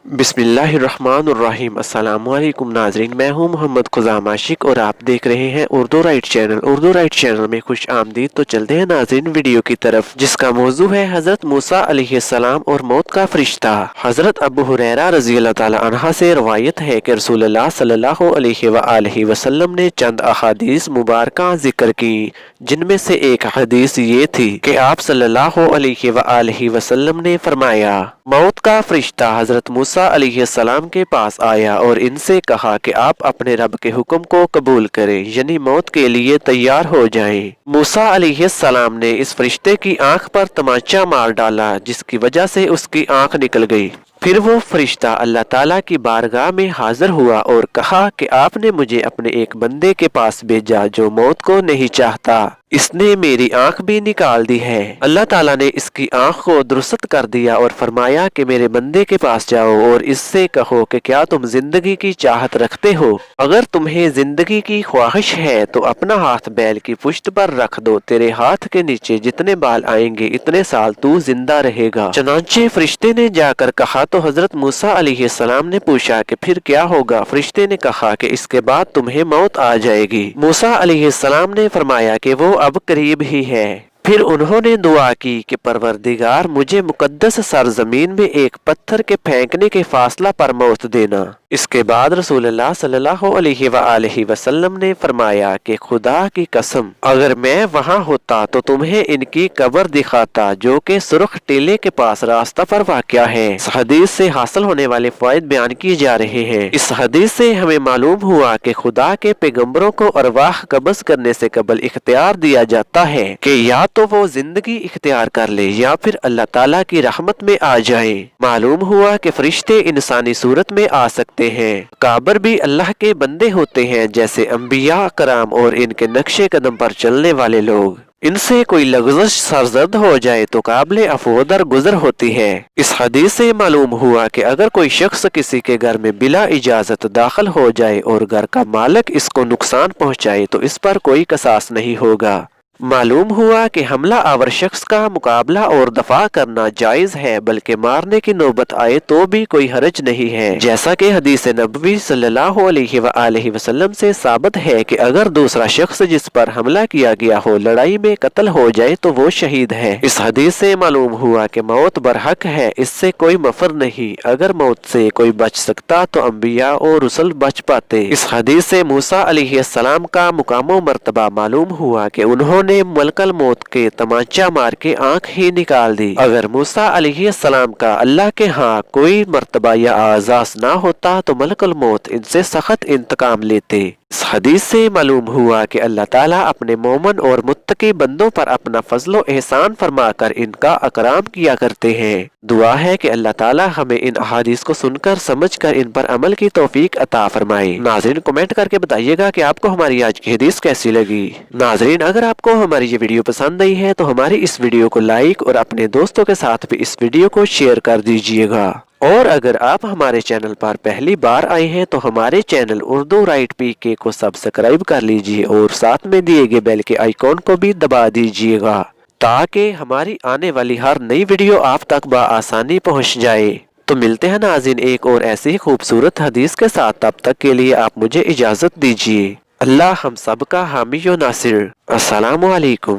बिस्मिल्लाहिर्रहमानिर्रहीम। अस्सलाम वालेकुम नाजरीन, मैं हूं मोहम्मद खुजाम आशिक और आप देख रहे हैं Urdu right channel. Urdu right channel में खुश आमदीद। तो चलते हैं नाजरीन वीडियो की तरफ, जिसका मौजू है हजरत मूसा अलैहिस्सलाम और मौत का फरिश्ता। हजरत अबू हुरैरा रज़ी अल्लाह ताला अन्हा से रवायत है कि रसूलुल्लाह सल्लल्लाहु अलैहि वसल्लम ने चंद अहादीस मुबारका जिक्र की, जिनमें से एक हदीस ये थी कि आप सल्लल्लाहु अलैहि वसल्लम ने फरमाया, मौत का फरिश्ता हजरत मूसा अलैहिस्सलाम के पास आया और इनसे कहा कि आप अपने रब के हुक्म को कबूल करें, यानी मौत के लिए तैयार हो जाएं। मूसा अलैहिस्सलाम ने इस फरिश्ते की आंख पर तमाचा मार डाला, जिसकी वजह से उसकी आंख निकल गई। फिर वो फरिश्ता अल्लाह ताला की बारगाह में हाजिर हुआ और कहा कि आपने मुझे अपने एक बंदे के पास भेजा जो मौत को नहीं चाहता, इसने मेरी आंख भी निकाल दी है। अल्लाह ताला ने इसकी आंख को दुरुस्त कर दिया और फरमाया कि मेरे बंदे के पास जाओ और इससे कहो कि क्या तुम जिंदगी की चाहत रखते हो? अगर तुम्हें जिंदगी की ख्वाहिश है तो अपना हाथ बैल की पुश्त पर रख दो, तेरे हाथ के नीचे जितने बाल आएंगे इतने साल तू जिंदा रहेगा। चनांचे फरिश्ते ने जाकर कहा तो हजरत मूसा अलैहिस्सलाम ने पूछा कि फिर क्या होगा? फरिश्ते ने कहा कि इसके बाद तुम्हें मौत आ जाएगी। मूसा अलैहिस्सलाम ने फरमाया कि वो अब करीब ही है। फिर उन्होंने दुआ की कि परवरदिगार मुझे मुकद्दस सरजमीन में एक पत्थर के फेंकने के फासला पर मौत देना। इसके बाद रसूलुल्लाह सल्लल्लाहु अलैहि वसल्लम ने फरमाया कि खुदा की कसम, अगर मैं वहां होता तो तुम्हें इनकी कब्र दिखाता, जो कि सुर्ख टीले के पास रास्ता पर वाक़या है। इस हदीस से हासिल होने वाले फायदे बयान किए जा रहे हैं। इस हदीस से हमें मालूम हुआ कि खुदा के पैगंबरों को अरवाह कब्ज़ करने से कबल इख्तियार दिया जाता है कि या तो वो जिंदगी इख्तियार कर ले या फिर अल्लाह ताला की रहमत में आ जाए। मालूम हुआ कि फरिश्ते इंसानी सूरत में आ सकते हैं। काबर भी अल्लाह के बंदे होते हैं, जैसे अंबिया कराम और इनके नक्शे कदम पर चलने वाले लोग। इनसे कोई लग़ज़श सरजद हो जाए तो काबिल अफ़ू दर गुजर होती है। इस हदीस से मालूम हुआ कि अगर कोई शख्स किसी के घर में बिला इजाजत दाखिल हो जाए और घर का मालिक इसको नुकसान पहुंचाए तो इस पर कोई कसास नहीं होगा। मालूम हुआ कि हमला आवर शख्स का मुकाबला और दफा करना जायज है, बल्कि मारने की नौबत आए तो भी कोई हरज नहीं है, जैसा कि हदीस नबवी सल्लल्लाहु अलैहि वसल्लम से साबित है कि अगर दूसरा शख्स जिस पर हमला किया गया हो लड़ाई में कत्ल हो जाए तो वो शहीद है। इस हदीस से मालूम हुआ कि मौत बरहक है, इससे कोई मफर नहीं। अगर मौत से कोई बच सकता तो अंबिया और रसूल बच पाते। इस हदीस से मूसा अलैहिस्सलाम का मुकाम मर्तबा मालूम हुआ कि उन्होंने मलकल मौत के तमाचा मार के आंख ही निकाल दी। अगर मूसा अलैहिस्सलाम का अल्लाह के यहाँ कोई मर्तबा या आजाज ना होता तो मलकल मौत इनसे सख्त इंतकाम लेते। इस हदीस से मालूम हुआ कि अल्लाह ताला अपने मोमन और मुत्तकी बंदों पर अपना फजलो एहसान फरमाकर इनका अकराम किया करते हैं। दुआ है कि अल्लाह ताला हमें इन अहादीस को सुनकर समझकर इन पर अमल की तौफीक अता फरमाए। नाजरीन कमेंट करके बताइएगा कि आपको हमारी आज की हदीस कैसी लगी। नाजरीन अगर आपको हमारी ये वीडियो पसंद आई है तो हमारी इस वीडियो को लाइक और अपने दोस्तों के साथ भी इस वीडियो को शेयर कर दीजिएगा। और अगर आप हमारे चैनल पर पहली बार आए हैं तो हमारे चैनल उर्दू राइट पीके को सब्सक्राइब कर लीजिए और साथ में दिए गए बेल के आइकॉन को भी दबा दीजिएगा, ताकि हमारी आने वाली हर नई वीडियो आप तक बआसानी पहुंच जाए। तो मिलते हैं नाज़रीन एक और ऐसी ही खूबसूरत हदीस के साथ। तब तक के लिए आप मुझे इजाजत दीजिए। अल्लाह हम सब का हामी व नासिर। अस्सलामु अलैकुम।